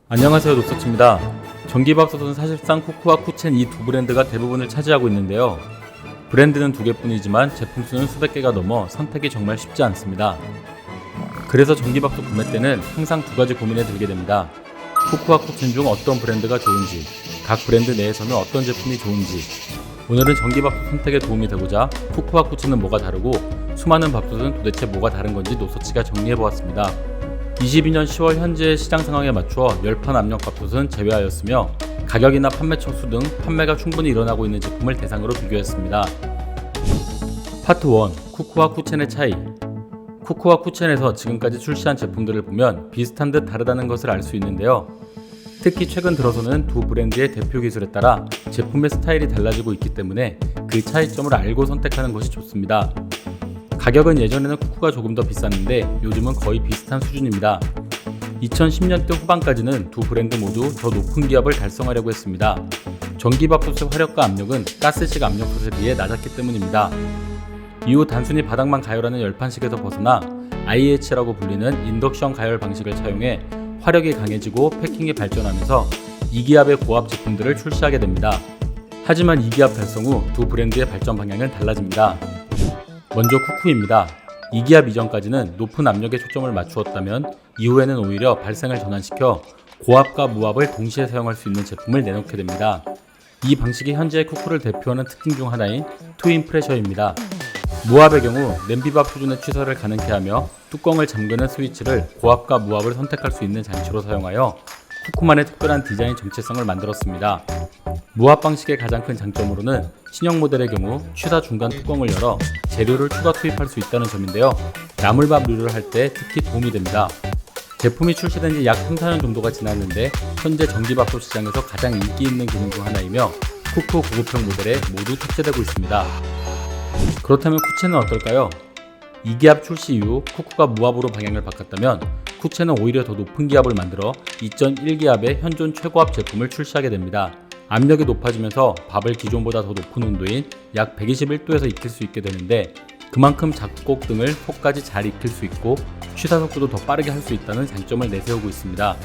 안녕하세요, 노서치입니다. 전기밥솥은 사실상 쿠쿠와 쿠첸 이 두 브랜드가 대부분을 차지하고 있는데요. 브랜드는 두 개뿐이지만 제품 수는 수백 개가 넘어 선택이 정말 쉽지 않습니다. 그래서 전기밥솥 구매 때는 항상 두 가지 고민에 들게 됩니다. 쿠쿠와 쿠첸 중 어떤 브랜드가 좋은지, 각 브랜드 내에서는 어떤 제품이 좋은지. 오늘은 전기밥솥 선택에 도움이 되고자 쿠쿠와 쿠첸은 뭐가 다르고 수많은 밥솥은 도대체 뭐가 다른 건지 노서치가 정리해보았습니다. 22년 10월 현재의 시장 상황에 맞추어 열판 압력 밥솥은 제외하였으며 가격이나 판매처 수 등 판매가 충분히 일어나고 있는 제품을 대상으로 비교했습니다. 파트 1. 쿠쿠와 쿠첸의 차이. 쿠쿠와 쿠첸에서 지금까지 출시한 제품들을 보면 비슷한 듯 다르다는 것을 알 수 있는데요. 특히 최근 들어서는 두 브랜드의 대표 기술에 따라 제품의 스타일이 달라지고 있기 때문에 그 차이점을 알고 선택하는 것이 좋습니다. 가격은 예전에는 쿠쿠가 조금 더 비쌌는데 요즘은 거의 비슷한 수준입니다. 2010년대 후반까지는 두 브랜드 모두 더 높은 기압을 달성하려고 했습니다. 전기밥솥의 화력과 압력은 가스식 압력솥에 비해 낮았기 때문입니다. 이후 단순히 바닥만 가열하는 열판식에서 벗어나 IH라고 불리는 인덕션 가열 방식을 차용해 화력이 강해지고 패킹이 발전하면서 2기압의 고압 제품들을 출시하게 됩니다. 하지만 2기압 달성 후 두 브랜드의 발전 방향은 달라집니다. 먼저 쿠쿠입니다. 2기압 이전까지는 높은 압력에 초점을 맞추었다면 이후에는 오히려 발생을 전환시켜 고압과 무압을 동시에 사용할 수 있는 제품을 내놓게 됩니다. 이 방식이 현재의 쿠쿠를 대표하는 특징 중 하나인 트윈 프레셔입니다. 무압의 경우 냄비밥 수준의 취사를 가능케 하며 뚜껑을 잠그는 스위치를 고압과 무압을 선택할 수 있는 장치로 사용하여 쿠쿠만의 특별한 디자인 정체성을 만들었습니다. 무압 방식의 가장 큰 장점으로는 신형 모델의 경우 취사 중간 뚜껑을 열어 재료를 추가 투입할 수 있다는 점인데요. 나물밥류를 할 때 특히 도움이 됩니다. 제품이 출시된 지 약 3-4년 정도가 지났는데 현재 전기밥솥 시장에서 가장 인기 있는 기능 중 하나이며 쿠쿠 고급형 모델에 모두 탑재되고 있습니다. 그렇다면 쿠첸은 어떨까요? 2기압 출시 이후 쿠쿠가 무압으로 방향을 바꿨다면 쿠첸은 오히려 더 높은 기압을 만들어 2.1기압의 현존 최고압 제품을 출시하게 됩니다. 압력이 높아지면서 밥을 기존보다 더 높은 온도인 약 121도에서 익힐 수 있게 되는데 그만큼 잡곡 등을 속까지 잘 익힐 수 있고 취사 속도도 더 빠르게 할 수 있다는 장점을 내세우고 있습니다.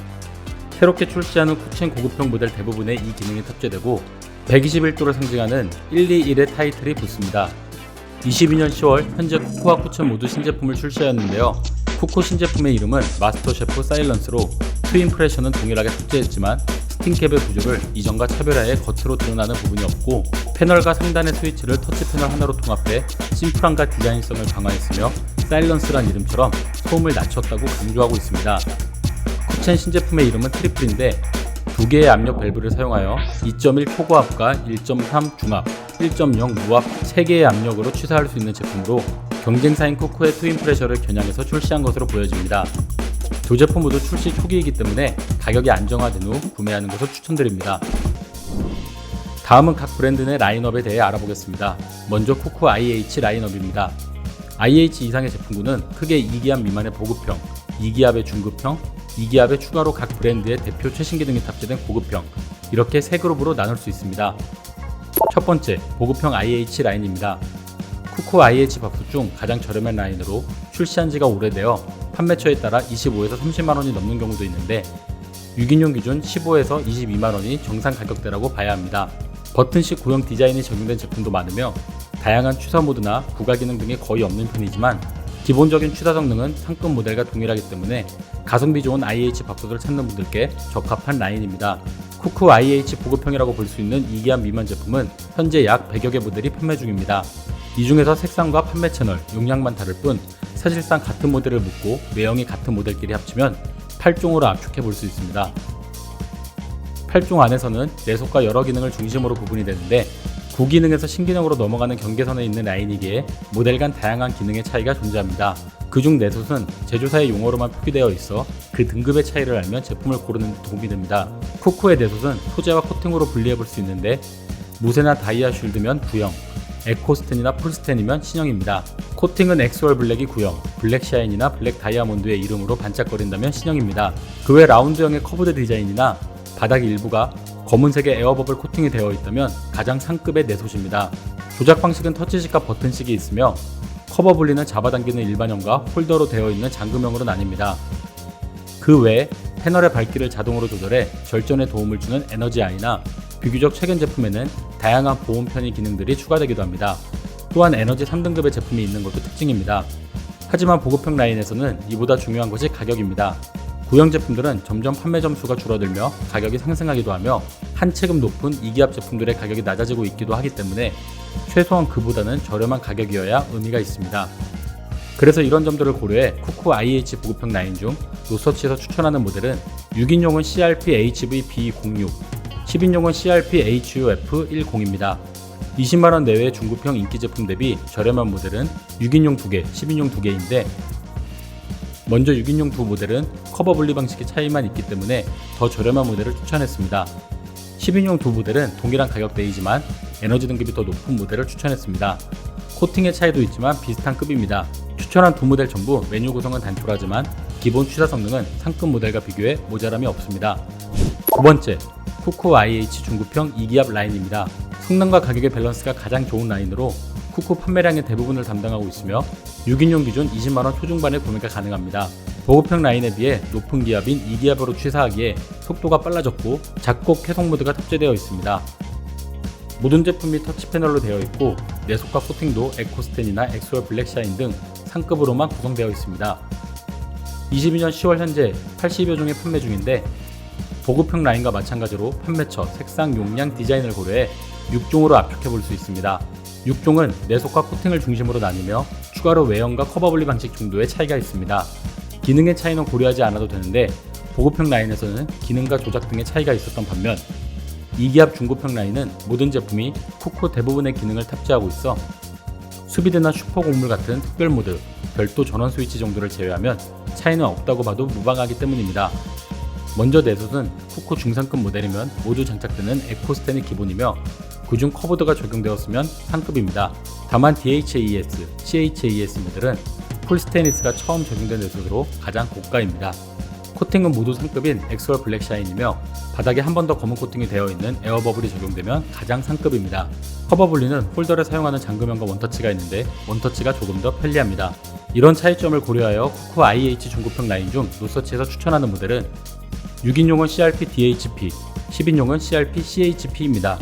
새롭게 출시하는 쿠첸 고급형 모델 대부분에 이 기능이 탑재되고 121도를 상징하는 121의 타이틀이 붙습니다. 22년 10월 현재 쿠쿠와 쿠첸 모두 신제품을 출시하였는데요. 쿠쿠 신제품의 이름은 마스터 셰프 사일런스로 트윈 프레셔는 동일하게 탑재했지만 스팀캡의 구조를 이전과 차별하여 겉으로 드러나는 부분이 없고 패널과 상단의 스위치를 터치 패널 하나로 통합해 심플함과 디자인성을 강화했으며 사일런스란 이름처럼 소음을 낮췄다고 강조하고 있습니다. 쿠첸 신제품의 이름은 트리플인데 두 개의 압력 밸브를 사용하여 2.1 초고압과 1.3 중압, 1.0 무압 3개의 압력으로 취사할 수 있는 제품으로 경쟁사인 쿠쿠의 트윈 프레셔를 겨냥해서 출시한 것으로 보여집니다. 두 제품 모두 출시 초기이기 때문에 가격이 안정화된 후 구매하는 것을 추천드립니다. 다음은 각 브랜드 내 라인업에 대해 알아보겠습니다. 먼저 쿠쿠 IH 라인업입니다. IH 이상의 제품군은 크게 2기압 미만의 보급형, 2기압의 중급형, 2기압에 추가로 각 브랜드의 대표 최신 기능이 탑재된 고급형, 이렇게 세 그룹으로 나눌 수 있습니다. 첫 번째, 보급형 IH 라인입니다. 쿠쿠 IH 밥솥 중 가장 저렴한 라인으로 출시한 지가 오래되어 판매처에 따라 25에서 30만원이 넘는 경우도 있는데 6인용 기준 15에서 22만원이 정상 가격대라고 봐야 합니다. 버튼식 구형 디자인이 적용된 제품도 많으며 다양한 취사 모드나 부가 기능 등이 거의 없는 편이지만 기본적인 취사 성능은 상급 모델과 동일하기 때문에 가성비 좋은 IH 밥솥을 찾는 분들께 적합한 라인입니다. 쿠쿠 IH 보급형이라고 볼 수 있는 2기압 미만 제품은 현재 약 100여 개 모델이 판매 중입니다. 이 중에서 색상과 판매 채널, 용량만 다를 뿐 사실상 같은 모델을 묶고 외형이 같은 모델끼리 합치면 8종으로 압축해 볼 수 있습니다. 8종 안에서는 내속과 여러 기능을 중심으로 구분이 되는데 구기능에서 신기능으로 넘어가는 경계선에 있는 라인이기에 모델 간 다양한 기능의 차이가 존재합니다. 그중 내솥은 제조사의 용어로만 표기되어 있어 그 등급의 차이를 알면 제품을 고르는 데 도움이 됩니다. 쿠쿠의 내솥은 소재와 코팅으로 분리해 볼 수 있는데 무쇠나 다이아 쉴드면 구형, 에코스텐이나 풀스텐이면 신형입니다. 코팅은 엑스월 블랙이 구형, 블랙샤인이나 블랙 다이아몬드의 이름으로 반짝거린다면 신형입니다. 그 외 라운드형의 커브드 디자인이나 바닥 일부가 검은색의 에어버블 코팅이 되어 있다면 가장 상급의 내솥입니다. 조작 방식은 터치식과 버튼식이 있으며 커버 분리는 잡아당기는 일반형과 홀더로 되어 있는 잠금형으로 나뉩니다. 그 외에 패널의 밝기를 자동으로 조절해 절전에 도움을 주는 에너지 아이나 비교적 최근 제품에는 다양한 보온 편의 기능들이 추가되기도 합니다. 또한 에너지 3등급의 제품이 있는 것도 특징입니다. 하지만 보급형 라인에서는 이보다 중요한 것이 가격입니다. 구형 제품들은 점점 판매 점수가 줄어들며 가격이 상승하기도 하며 한체급 높은 2기압 제품들의 가격이 낮아지고 있기도 하기 때문에 최소한 그보다는 저렴한 가격이어야 의미가 있습니다. 그래서 이런 점들을 고려해 쿠쿠 IH 보급형 라인 중 노서치에서 추천하는 모델은 6인용은 CRP-HV-B06, 10인용은 CRP-HUF-10입니다. 20만원 내외의 중급형 인기 제품 대비 저렴한 모델은 6인용 2개, 10인용 2개인데 먼저 6인용 두 모델은 커버 분리 방식의 차이만 있기 때문에 더 저렴한 모델을 추천했습니다. 10인용 두 모델은 동일한 가격대이지만 에너지 등급이 더 높은 모델을 추천했습니다. 코팅의 차이도 있지만 비슷한 급입니다. 추천한 두 모델 전부 메뉴 구성은 단촐하지만 기본 취사 성능은 상급 모델과 비교해 모자람이 없습니다. 두 번째, 쿠쿠 IH 중급형 2기압 라인입니다. 성능과 가격의 밸런스가 가장 좋은 라인으로 쿠쿠 판매량의 대부분을 담당하고 있으며 6인용 기준 20만원 초중반에 구매가 가능합니다. 보급형 라인에 비해 높은 기압인 2기압으로 취사하기에 속도가 빨라졌고 작고 캐속 모드가 탑재되어 있습니다. 모든 제품이 터치 패널로 되어 있고 내속과 코팅도 에코스텐이나 엑소얼 블랙샤인 등 상급으로만 구성되어 있습니다. 22년 10월 현재 80여 종의 판매 중인데 보급형 라인과 마찬가지로 판매처, 색상, 용량, 디자인을 고려해 6종으로 압축해 볼 수 있습니다. 6종은 내속과 코팅을 중심으로 나뉘며 추가로 외형과 커버 분리 방식 정도의 차이가 있습니다. 기능의 차이는 고려하지 않아도 되는데 보급형 라인에서는 기능과 조작 등의 차이가 있었던 반면 2기압 중급형 라인은 모든 제품이 쿠쿠 대부분의 기능을 탑재하고 있어 수비드나 슈퍼 곡물 같은 특별 모드, 별도 전원 스위치 정도를 제외하면 차이는 없다고 봐도 무방하기 때문입니다. 먼저 내솥은 쿠쿠 중상급 모델이면 모두 장착되는 에코스텐이 기본이며 그중 커브드가 적용되었으면 상급입니다. 다만 DHAES, CHAES 모델은 풀 스테인리스가 처음 적용된 내솥으로 가장 고가입니다. 코팅은 모두 상급인 엑소얼 블랙샤인이며 바닥에 한 번 더 검은 코팅이 되어 있는 에어버블이 적용되면 가장 상급입니다. 커버 분리는 홀더를 사용하는 잠금형과 원터치가 있는데 원터치가 조금 더 편리합니다. 이런 차이점을 고려하여 쿠쿠 IH 중급형 라인 중 노서치에서 추천하는 모델은 6인용은 CRP-DHP, 10인용은 CRP-CHP입니다.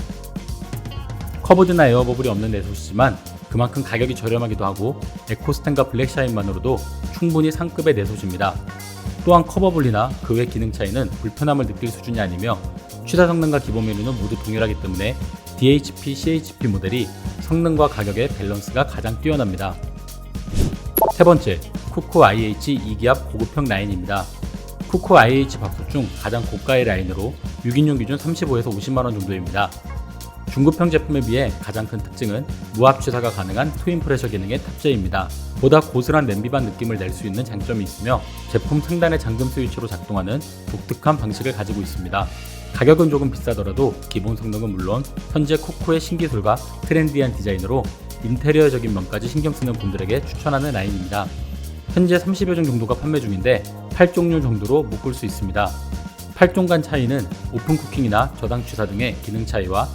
커브드나 에어버블이 없는 내솥이지만 그만큼 가격이 저렴하기도 하고 에코스텐과 블랙샤인만으로도 충분히 상급의 내솥입니다. 또한 커버 분리나 그 외 기능 차이는 불편함을 느낄 수준이 아니며 취사 성능과 기본 메뉴는 모두 동일하기 때문에 DHP, CHP 모델이 성능과 가격의 밸런스가 가장 뛰어납니다. 세 번째, 쿠쿠 IH 2기압 고급형 라인입니다. 쿠쿠 IH 밥솥 중 가장 고가의 라인으로 6인용 기준 35에서 50만원 정도입니다. 중급형 제품에 비해 가장 큰 특징은 무압 취사가 가능한 트윈 프레셔 기능의 탑재입니다. 보다 고스란 냄비반 느낌을 낼 수 있는 장점이 있으며 제품 상단의 잠금 스위치로 작동하는 독특한 방식을 가지고 있습니다. 가격은 조금 비싸더라도 기본 성능은 물론 현재 쿠쿠의 신기술과 트렌디한 디자인으로 인테리어적인 면까지 신경 쓰는 분들에게 추천하는 라인입니다. 현재 30여 종 정도가 판매 중인데 8종류 정도로 묶을 수 있습니다. 8종 간 차이는 오픈 쿠킹이나 저당 취사 등의 기능 차이와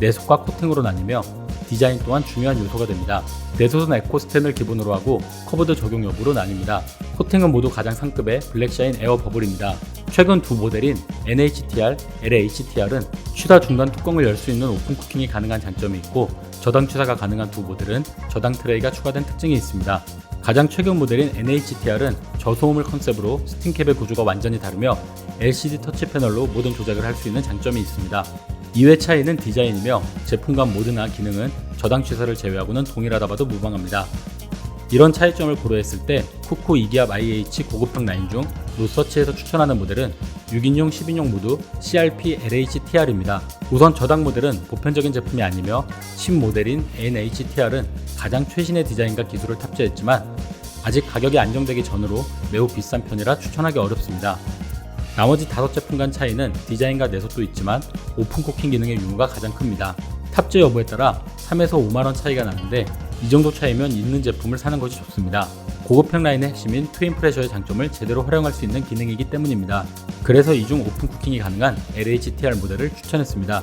내속과 코팅으로 나뉘며 디자인 또한 중요한 요소가 됩니다. 내솥은 에코스텐을 기본으로 하고 커브드 적용 여부로 나뉩니다. 코팅은 모두 가장 상급의 블랙샤인 에어 버블입니다. 최근 두 모델인 NHTR, LHTR은 취사 중간 뚜껑을 열 수 있는 오픈 쿠킹이 가능한 장점이 있고 저당 취사가 가능한 두 모델은 저당 트레이가 추가된 특징이 있습니다. 가장 최근 모델인 NHTR은 저소음을 컨셉으로 스팀캡의 구조가 완전히 다르며 LCD 터치 패널로 모든 조작을 할 수 있는 장점이 있습니다. 이외 차이는 디자인이며 제품 간 모드나 기능은 저당 취사를 제외하고는 동일하다 봐도 무방합니다. 이런 차이점을 고려했을 때 쿠쿠 2기압 IH 고급형 라인 중 노서치에서 추천하는 모델은 6인용, 10인용 모두 CRP-LHTR입니다. 우선 저당 모델은 보편적인 제품이 아니며 신모델인 NHTR은 가장 최신의 디자인과 기술을 탑재했지만 아직 가격이 안정되기 전으로 매우 비싼 편이라 추천하기 어렵습니다. 나머지 5제품 간 차이는 디자인과 내속도 있지만 오픈 쿠킹 기능의 유무가 가장 큽니다. 탑재 여부에 따라 3에서 5만원 차이가 나는데 이 정도 차이면 있는 제품을 사는 것이 좋습니다. 고급형 라인의 핵심인 트윈 프레셔의 장점을 제대로 활용할 수 있는 기능이기 때문입니다. 그래서 이 중 오픈 쿠킹이 가능한 LHTR 모델을 추천했습니다.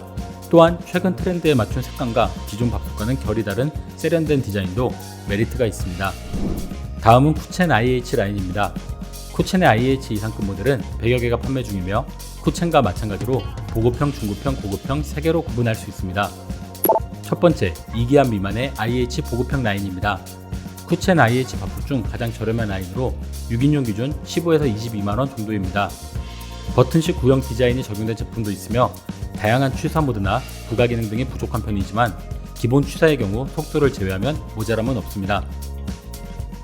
또한 최근 트렌드에 맞춘 색감과 기존 밥솥과는 결이 다른 세련된 디자인도 메리트가 있습니다. 다음은 쿠첸 IH 라인입니다. 쿠첸의 IH 이상급 모델은 100여 개가 판매 중이며 쿠첸과 마찬가지로 보급형, 중급형, 고급형 3개로 구분할 수 있습니다. 첫 번째, 2기압 미만의 IH 보급형 라인입니다. 쿠첸 IH 바프 중 가장 저렴한 라인으로 6인용 기준 15에서 22만원 정도입니다. 버튼식 구형 디자인이 적용된 제품도 있으며 다양한 취사 모드나 부가 기능 등이 부족한 편이지만 기본 취사의 경우 속도를 제외하면 모자람은 없습니다.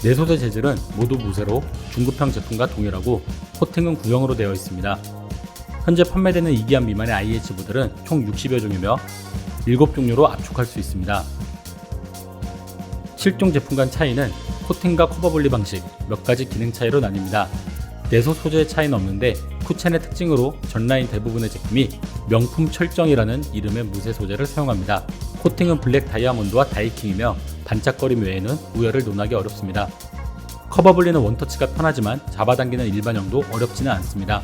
내소재 재질은 모두 무쇠로 중급형 제품과 동일하고 코팅은 구형으로 되어 있습니다. 현재 판매되는 2기압 미만의 IH 모델은 총 60여 종이며 7종류로 압축할 수 있습니다. 실종 제품 간 차이는 코팅과 커버 분리 방식, 몇 가지 기능 차이로 나뉩니다. 내소 소재의 차이는 없는데 쿠첸의 특징으로 전 라인 대부분의 제품이 명품 철정이라는 이름의 무쇠 소재를 사용합니다. 코팅은 블랙 다이아몬드와 다이킹이며 반짝거림 외에는 우열을 논하기 어렵습니다. 커버 분리는 원터치가 편하지만 잡아당기는 일반형도 어렵지는 않습니다.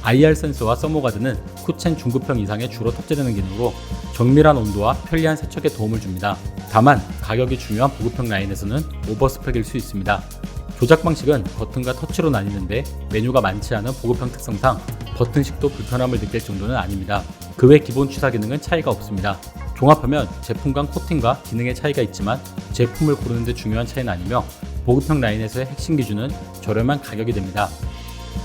IR 센서와 서모가드는 쿠첸 중급형 이상에 주로 탑재되는 기능으로 정밀한 온도와 편리한 세척에 도움을 줍니다. 다만 가격이 중요한 보급형 라인에서는 오버스펙일 수 있습니다. 조작 방식은 버튼과 터치로 나뉘는데 메뉴가 많지 않은 보급형 특성상 버튼식도 불편함을 느낄 정도는 아닙니다. 그 외 기본 취사 기능은 차이가 없습니다. 종합하면 제품 간 코팅과 기능의 차이가 있지만 제품을 고르는 데 중요한 차이는 아니며 보급형 라인에서의 핵심 기준은 저렴한 가격이 됩니다.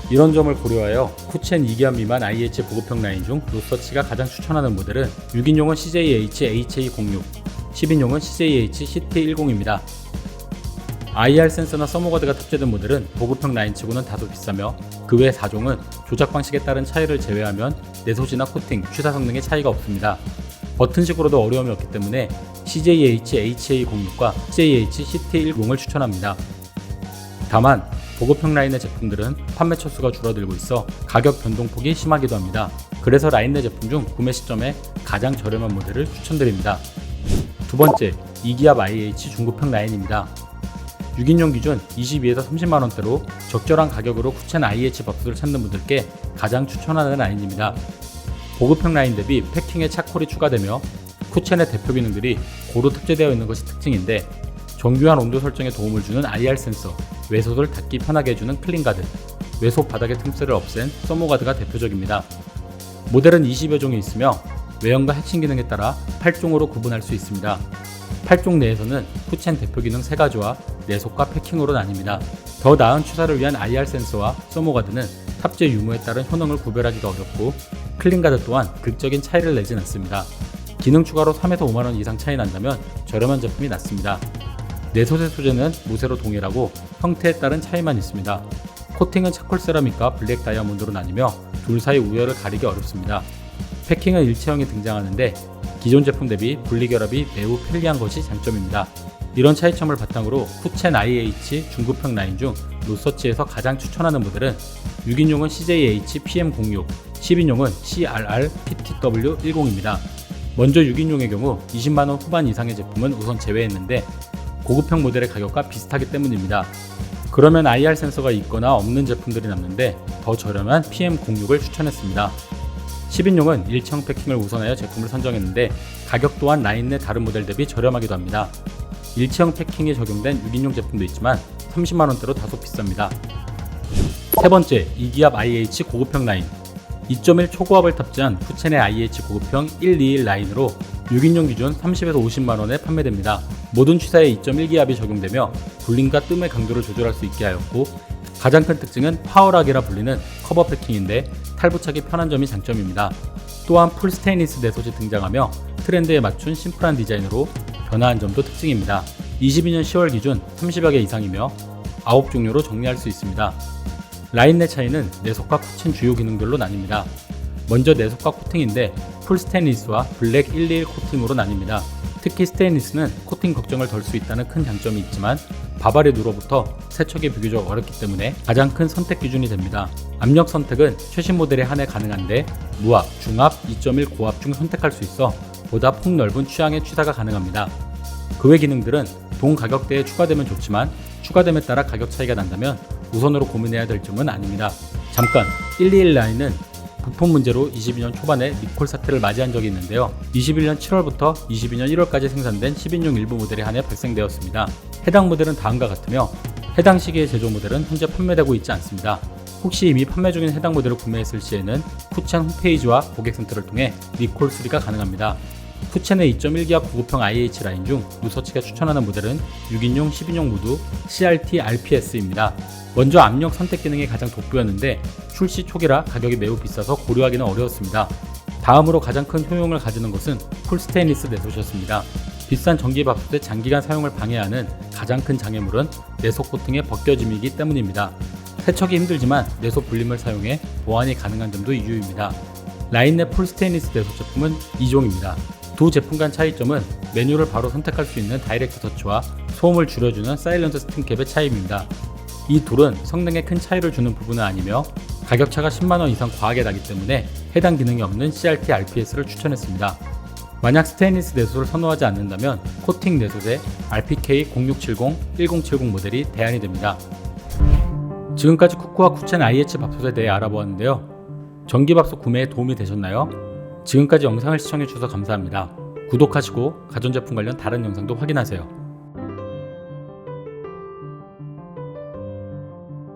이런 점을 고려하여 쿠첸 2기압 미만 IH 보급형 라인 중 노서치가 가장 추천하는 모델은 6인용은 CJH HA06, 10인용은 CJH CT10입니다. IR 센서나 서모가드가 탑재된 모델은 보급형 라인치고는 다소 비싸며 그 외 4종은 조작 방식에 따른 차이를 제외하면 내소지나 코팅, 취사 성능의 차이가 없습니다. 버튼식으로도 어려움이 없기 때문에 CJH HA06과 CJH CT10을 추천합니다. 다만 보급형 라인의 제품들은 판매 처수가 줄어들고 있어 가격 변동폭이 심하기도 합니다. 그래서 라인 내 제품 중 구매 시점에 가장 저렴한 모델을 추천드립니다. 두 번째, 2기압 IH 중급형 라인입니다. 6인용 기준 22에서 30만원대로 적절한 가격으로 쿠첸 IH 밥솥을 찾는 분들께 가장 추천하는 라인입니다. 보급형 라인 대비 패킹에 차콜이 추가되며 쿠첸의 대표 기능들이 고루 탑재되어 있는 것이 특징인데 정교한 온도 설정에 도움을 주는 IR 센서, 외솥을 닫기 편하게 해주는 클린가드, 외솥 바닥의 틈새를 없앤 서모가드가 대표적입니다. 모델은 20여 종이 있으며 외형과 핵심 기능에 따라 8종으로 구분할 수 있습니다. 8종 내에서는 쿠첸 대표 기능 3가지와 내속과 패킹으로 나뉩니다. 더 나은 취사를 위한 IR 센서와 서모가드는 탑재 유무에 따른 효능을 구별하기가 어렵고 클린가드 또한 극적인 차이를 내진 않습니다. 기능 추가로 3에서 5만원 이상 차이 난다면 저렴한 제품이 낫습니다. 내소재 소재는 무쇠로 동일하고 형태에 따른 차이만 있습니다. 코팅은 차콜 세라믹과 블랙 다이아몬드로 나뉘며 둘 사이 우열을 가리기 어렵습니다. 패킹은 일체형이 등장하는데 기존 제품 대비 분리결합이 매우 편리한 것이 장점입니다. 이런 차이점을 바탕으로 쿠첸 IH 중급형 라인 중 노서치에서 가장 추천하는 모델은 6인용은 CJH PM06, 10인용은 CRR PTW10입니다. 먼저 6인용의 경우 20만원 후반 이상의 제품은 우선 제외했는데 고급형 모델의 가격과 비슷하기 때문입니다. 그러면 IR 센서가 있거나 없는 제품들이 남는데 더 저렴한 PM06을 추천했습니다. 10인용은 일체형 패킹을 우선하여 제품을 선정했는데 가격 또한 라인 내 다른 모델 대비 저렴하기도 합니다. 일체형 패킹이 적용된 6인용 제품도 있지만 30만원대로 다소 비쌉니다. 세 번째, 2기압 IH 고급형 라인. 2.1 초고압을 탑재한 쿠첸의 IH 고급형 121 라인으로 6인용 기준 30에서 50만원에 판매됩니다. 모든 취사에 2.1기압이 적용되며 굴림과 뜸의 강도를 조절할 수 있게 하였고 가장 큰 특징은 파워락이라 불리는 커버 패킹인데 탈부착이 편한 점이 장점입니다. 또한 풀 스테인리스 내소재 등장하며 트렌드에 맞춘 심플한 디자인으로 변화한 점도 특징입니다. 22년 10월 기준 30여 개 이상이며 9종류로 정리할 수 있습니다. 라인 내 차이는 내속과 쿠첸 주요 기능별로 나뉩니다. 먼저 내속과 코팅인데 풀 스테인리스와 블랙 121 코팅으로 나뉩니다. 특히 스테인리스는 코팅 걱정을 덜 수 있다는 큰 장점이 있지만 바바리 누로부터 세척이 비교적 어렵기 때문에 가장 큰 선택 기준이 됩니다. 압력 선택은 최신 모델에 한해 가능한데 무압, 중압, 2.1 고압 중 선택할 수 있어 보다 폭넓은 취향의 취사가 가능합니다. 그 외 기능들은 동 가격대에 추가되면 좋지만 추가됨에 따라 가격 차이가 난다면 우선으로 고민해야 될 점은 아닙니다. 잠깐, 121 라인은 부품 문제로 22년 초반에 리콜 사태를 맞이한 적이 있는데요. 21년 7월부터 22년 1월까지 생산된 10인용 일부 모델에 한해 발생되었습니다. 해당 모델은 다음과 같으며 해당 시기의 제조 모델은 현재 판매되고 있지 않습니다. 혹시 이미 판매 중인 해당 모델을 구매했을 시에는 쿠첸 홈페이지와 고객센터를 통해 리콜 수리가 가능합니다. 쿠첸의 2.1기압 구급형 IH 라인 중 누서치가 추천하는 모델은 6인용, 10인용 모두 CRT RPS입니다. 먼저 압력 선택 기능이 가장 돋보였는데 출시 초기라 가격이 매우 비싸서 고려하기는 어려웠습니다. 다음으로 가장 큰 효용을 가지는 것은 풀 스테인리스 내솥이었습니다. 비싼 전기밥솥의 장기간 사용을 방해하는 가장 큰 장애물은 내솥 코팅의 벗겨짐이기 때문입니다. 세척이 힘들지만 내솥 분림을 사용해 보완이 가능한 점도 이유입니다. 라인내 풀 스테인리스 내솥 제품은 2종입니다. 두 제품 간 차이점은 메뉴를 바로 선택할 수 있는 다이렉트 터치와 소음을 줄여주는 사일런트 스팀캡의 차이입니다. 이 둘은 성능에 큰 차이를 주는 부분은 아니며 가격차가 10만원 이상 과하게 나기 때문에 해당 기능이 없는 CRT RPS를 추천했습니다. 만약 스테인리스 내솥을 선호하지 않는다면 코팅 내솥의 RPK0670-1070 모델이 대안이 됩니다. 지금까지 쿠쿠와 쿠첸 IH 밥솥에 대해 알아보았는데요. 전기밥솥 구매에 도움이 되셨나요? 지금까지 영상을 시청해주셔서 감사합니다. 구독하시고 가전제품 관련 다른 영상도 확인하세요.